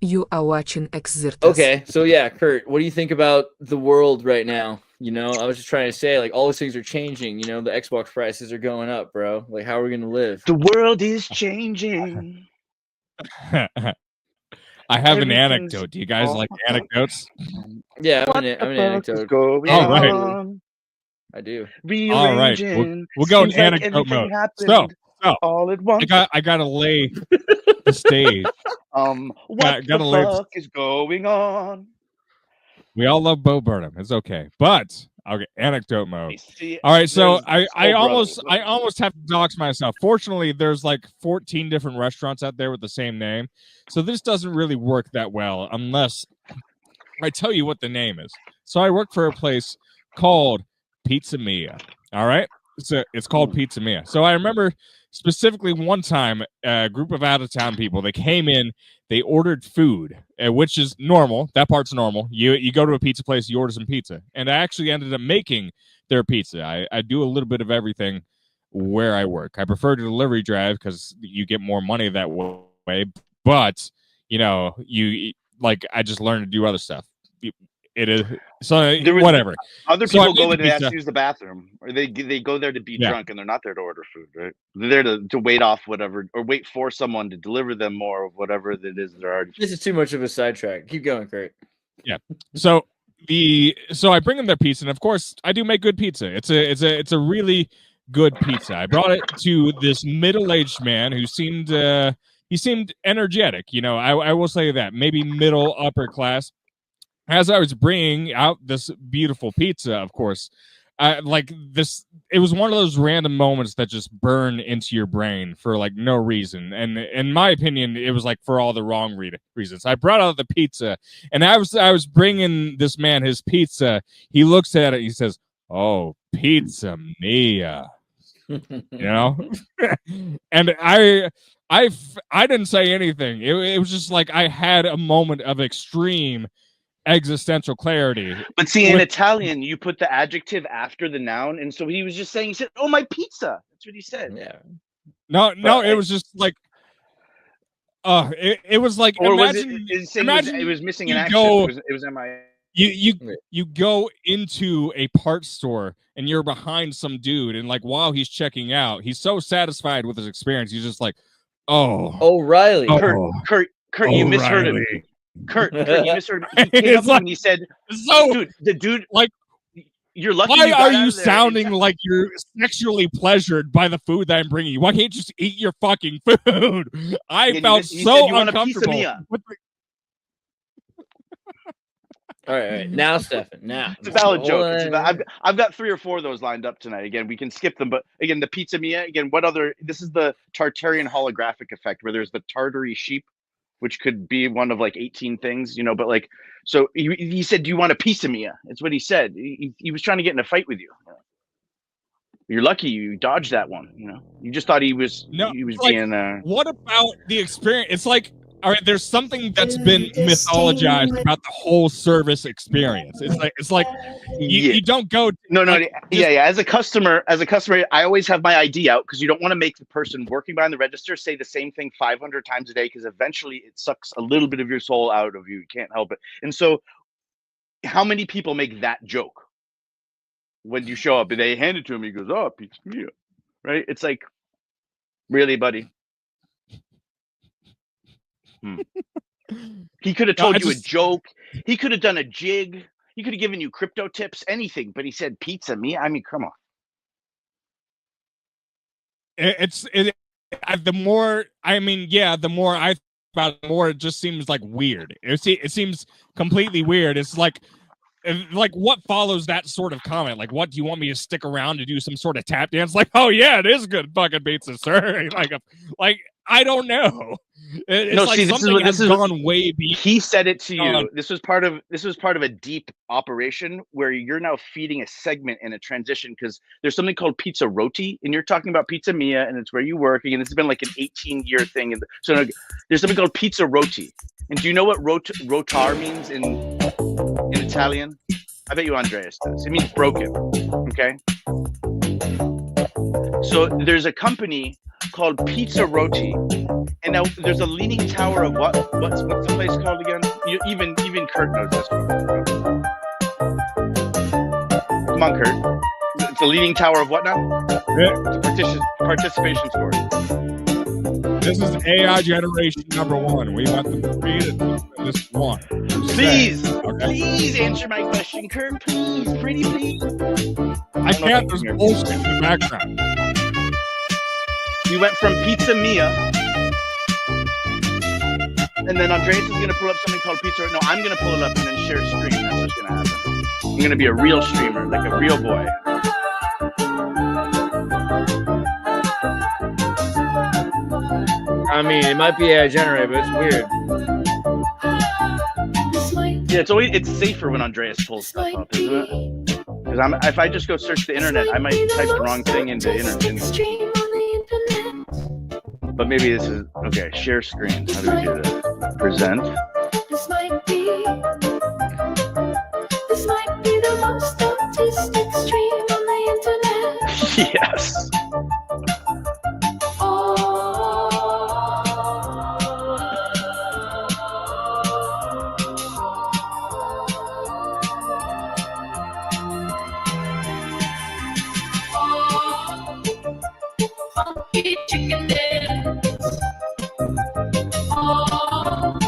You are watching Xirtus. Okay, so yeah, Kurt, what do you think about the world right now? I was just trying to say, like, all these things are changing. The Xbox prices are going up, bro. Like, how are we gonna live? The world is changing. I have an Everything's anecdote. Do you guys like anecdotes? Yeah, what I'm the an fuck is anecdote. going All right. on? I do. All right, Rearranging. we'll go in Seems like anecdote mode. everything happened So all at once. I gotta lay the stage. What gotta the lay- fuck is going on? We all love Bo Burnham. It's okay, but okay, anecdote mode. See, All right, so there's I Soul almost have to dox myself. Fortunately, there's like 14 different restaurants out there with the same name, so this doesn't really work that well unless I tell you what the name is. So I work for a place called Pizza Mia. All right, it's called Pizza Mia. So I remember specifically one time a group of out of town people, they came in, they ordered food, which is normal. That part's normal. You go to a pizza place, you order some pizza, and I actually ended up making their pizza. I do a little bit of everything where I work. I prefer to delivery drive because you get more money that way. But you like I just learned to do other stuff. It is so whatever. Other So I people made go the in and ask pizza. to use the bathroom, or they go there to be Yeah. drunk, and they're not there to order food, right? They're there to wait off whatever, or wait for someone to deliver them more of whatever it is they're already. This is too much of a sidetrack. Keep going, Kurt. Yeah. So I bring them their pizza, and of course I do make good pizza. It's a really good pizza. I brought it to this middle-aged man who seemed energetic. I will say that maybe middle upper class. As I was bringing out this beautiful pizza, of course, like this, it was one of those random moments that just burn into your brain for like no reason. And in my opinion, it was like for all the wrong reasons. I brought out the pizza, and I was bringing this man his pizza. He looks at it, he says, "Oh, pizza mia," and I didn't say anything. It was just like I had a moment of extreme existential clarity. But see, in Italian, you put the adjective after the noun, and so he said, "Oh, my pizza." That's what he said. Yeah. No, it was just like, it was like, or imagine it was missing an accent. It was MI. You go into a parts store and you're behind some dude, and like while he's checking out, he's so satisfied with his experience, he's just like, O'Reilly. Kurt, you misheard him. Kurt, you misheard him. He came up and he said, "Dude, the dude, like, you're lucky." Why are you sounding like you're sexually pleasured by the food that I'm bringing you? Why can't you just eat your fucking food? I felt so uncomfortable. All right. Now, Stefan. Now it's a valid joke. I've got 3 or 4 of those lined up tonight. Again, we can skip them, but again, the Pizza Mia. Again, what other? This is the Tartarian holographic effect, where there's the Tartary sheep, which could be one of like 18 things, but like, so he said, "Do you want a piece of Mia?" It's what he said. He was trying to get in a fight with you. You're lucky you dodged that one. You just thought he was being. What about the experience? It's like, all right, there's something that's been mythologized about the whole service experience. It's like you don't go. No. As a customer, I always have my ID out, because you don't want to make the person working behind the register say the same thing 500 times a day, because eventually it sucks a little bit of your soul out of you. You can't help it. And so, how many people make that joke when you show up and they hand it to him? He goes, "Oh, pizza mia," right? It's like, really, buddy? He could have told you a joke. He could have done a jig. He could have given you crypto tips, anything. But he said pizza mia. I mean, come on. The more I about it, the more it just seems like weird. It seems completely weird. It's like what follows that sort of comment? Like, what do you want me to stick around to do some sort of tap dance? Like, oh yeah, it is good fucking pizza, sir. like I don't know. It's no, like see, this is gone way beyond. He said it to you. This was part of a deep operation where you're now feeding a segment in a transition, because there's something called pizza roti, and you're talking about Pizza Mia, and it's where you work, and it's been like an 18-year thing. And so there's something called pizza roti. And do you know what rotar means in Italian? I bet you Andreas does. It means broken. Okay. So there's a company called Pizza Roti, and now there's a leaning tower of what's the place called again? Even Kurt knows this one. Come on, Kurt. It's the leaning tower of what now? Participation score. This is AI generation number 1. We want them to read it. This one. Please, please answer my question, Kurt. Please, pretty please. I can't. There's bullshit in the background. We went from Pizza Mia, and then Andreas is going to pull up something called Pizza. No, I'm going to pull it up and then share screen. That's what's going to happen. I'm going to be a real streamer, like a real boy. I mean, it might be AI generated, but it's weird. Yeah, it's safer when Andreas pulls stuff up, isn't it? Because if I just go search the internet, I might type the wrong thing into internet. But maybe this is okay. Share screen. How do we do this? Present. This might be the most autistic stream on the internet. Yes. Funky chicken dance. Oh,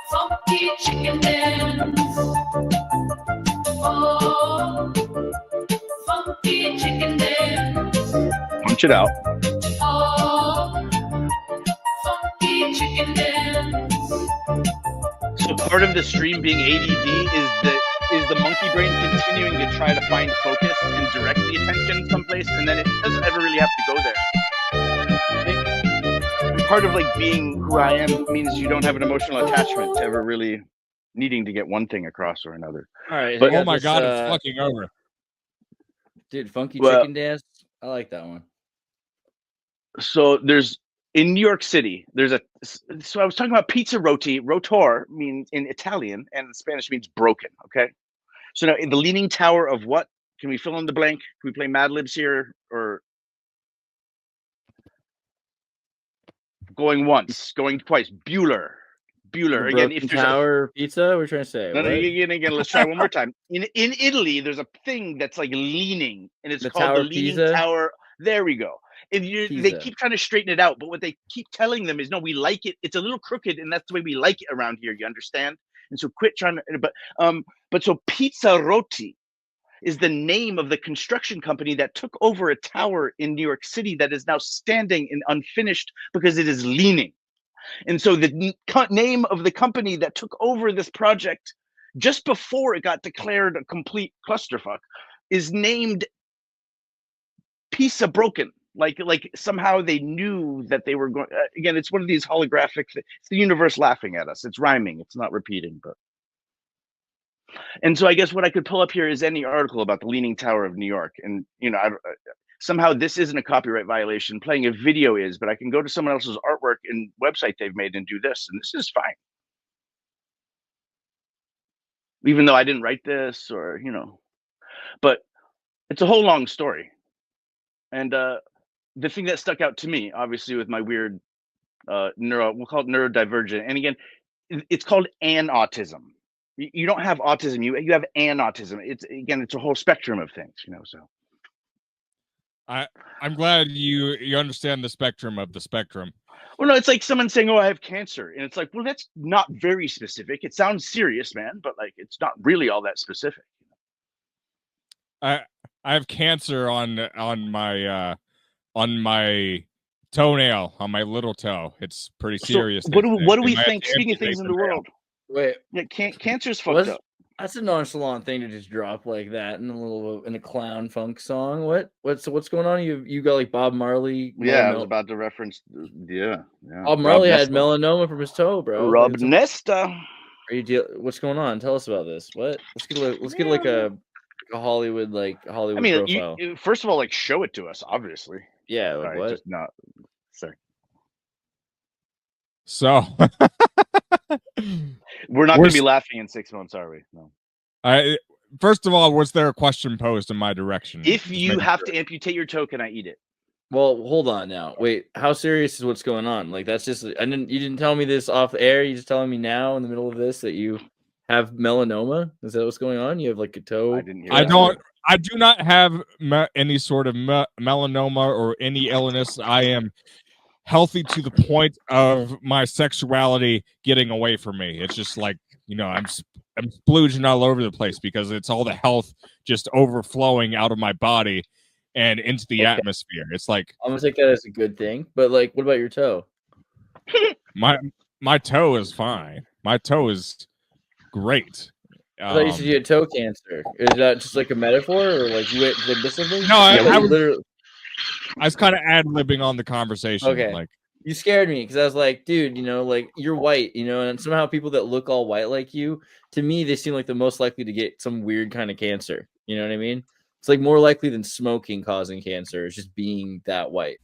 funky chicken dance. Oh, funky chicken dance. Punch it out. Oh, funky chicken dance. So part of the stream being ADD is the monkey brain continuing to try to find focus and direct the attention someplace, and then it doesn't ever really have to go there. And part of like being who I am means you don't have an emotional attachment to ever really needing to get one thing across or another. All right. But Oh my God, it's fucking over. Dude, Funky Chicken Dance. I like that one. So there's in New York City, so I was talking about Pizza Roti. Rotor means in Italian and in Spanish means broken. Okay. So now in the leaning tower of what? Can we fill in the blank? Can we play Mad Libs here or going once, going twice? Bueller again. If there's tower pizza, we're trying to say. No, again, let's try one more time. In Italy, there's a thing that's like leaning, and it's called the leaning tower. There we go. They keep trying to straighten it out, but what they keep telling them is, no, we like it. It's a little crooked, and that's the way we like it around here. You understand? And so quit trying to. But so Pizza Roti is the name of the construction company that took over a tower in New York City that is now standing and unfinished because it is leaning. And so the name of the company that took over this project just before it got declared a complete clusterfuck is named Pizza Broken. Like somehow they knew that they were going. Again, it's one of these holographic. It's the universe laughing at us. It's rhyming. It's not repeating. And so I guess what I could pull up here is any article about the Leaning Tower of New York. And somehow this isn't a copyright violation. Playing a video is, but I can go to someone else's artwork and website they've made and do this, and this is fine. Even though I didn't write this, or but it's a whole long story. And the thing that stuck out to me, obviously, with my weird we'll call it neurodivergent. And again, it's called anautism. You don't have autism. You have anautism. It's a whole spectrum of things. So. I'm glad you understand the spectrum of the spectrum. Well, no, it's like someone saying, "Oh, I have cancer," and it's like, well, that's not very specific. It sounds serious, man, but like, it's not really all that specific. I have cancer on my toenail, on my little toe. It's pretty serious. So what do we think? Speaking of things in the world, wait, yeah, cancer's fucked up. That's a nonchalant thing to just drop like that in a clown funk song. What's going on? You got like Bob Marley? Yeah, I was about to reference. Yeah. Bob Marley had melanoma from his toe, bro. Rob Nesta. What's going on? Tell us about this. What? Let's get like a Hollywood profile. First of all, like, show it to us. Obviously. Yeah. Like, what? Just not. Sorry. So. We're not going to be laughing in 6 months, are we? No. First of all, was there a question posed in my direction? If you have to amputate your toe, can I eat it? Well, hold on now. Wait, how serious is what's going on? Like that's just you didn't tell me this off air. You just telling me now in the middle of this that you have melanoma? Is that what's going on? You have like a toe? I didn't hear I that. don't. I do not have any sort of melanoma or any illness. I am healthy to the point of my sexuality getting away from me. It's just like, I'm splooging all over the place because it's all the health just overflowing out of my body and into the atmosphere. It's like I'm gonna take that as a good thing. But like, what about your toe? my toe is fine. My toe is great. I thought you said you had toe cancer. Is that just like a metaphor, or like you went did something? No, I was literally. I was kind of ad-libbing on the conversation. Okay. Like, you scared me because I was like, dude, like you're white, and somehow people that look all white like you, to me, they seem like the most likely to get some weird kind of cancer. You know what I mean? It's like more likely than smoking causing cancer. It's just being that white.